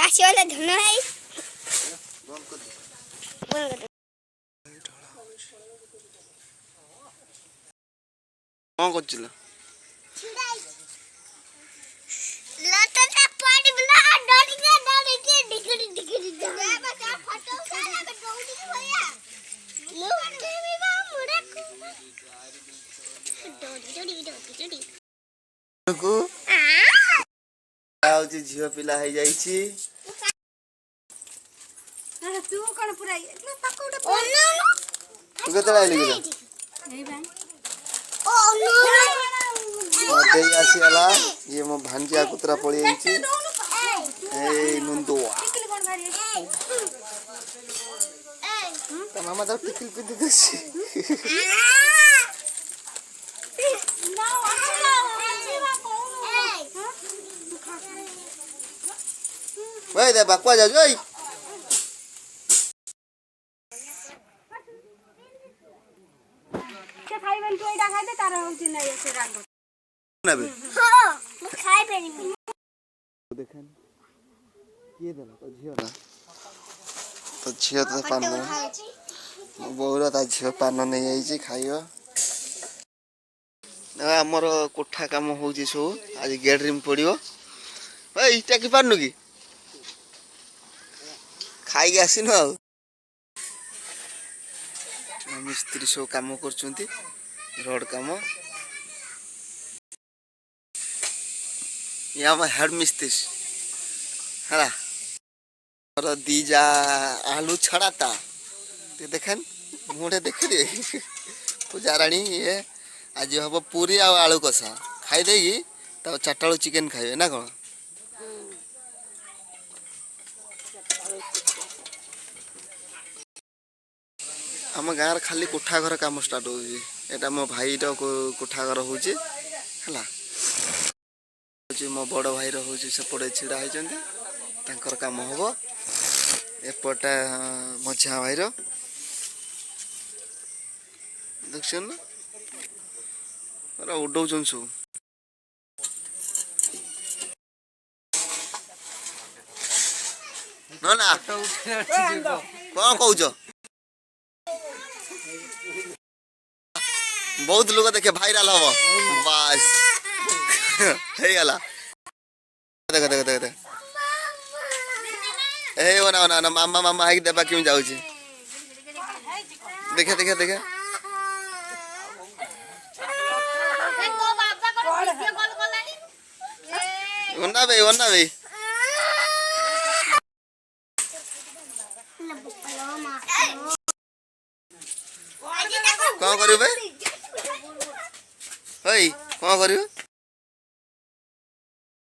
आसीवाला धन है कौन करछिला लटटा पानी बला डरी के डिगरी बता फोटो उठा के दौड़ी भैया लो टीवी बा मुड़ा दौड़ी को आउ जे झियो पिला है जाईची तू कोन पुरा इतना पकोडे ओनो तू केतला आइली गेला ए बा ओनो दे आसी आला ये मो भांजिया कुतरा पड़ी आईची ए नुंदुआ त मामा तो टिकल पे दे दसी ना ओए दे बकवा जा जोई के खाइबन तो एटा खाइबे तार होची नै से राग नबे हां मु खाइ पेनी देखन ये देला तो झियो ना तो झियो तो पान बहुरा ता झियो पान नै आइची खाइयो हमर कोठा काम होची सो आज गेट रिम पड़ियो ओए इटा की पानु की खाई के आसी न मिस्त्री सब काम करछुंती रोड काम या हम हेड मिस्त्री हला और दीजा आलू छड़ाता ते देखन मुडे देख रे पूजारानी ये आज हम पूरी आ आलू कसा खाई देगी त चाटाळू चिकन खाइबे ना कोन हम गाँव खाली कोठा घर काम स्टार्ट होजी एटा मो भाई रो कोठा घर होजी हला होजी मो बड़ भाई रो होजी सेपटे छिड़ा है जंदे तांकर काम होबो एपटा मझा भाई रो देखछन ना अरे उडौ जंसु न ना कोन कहउजो बहुत लोग देखे भाइराल हम बस हे गला देख देख देख देख ए ओना ओना ओना मामा मामा आइ देबा क्यों जाउ छी देखे देखे देखे ओना बे कौन करू बे ओई कौन करू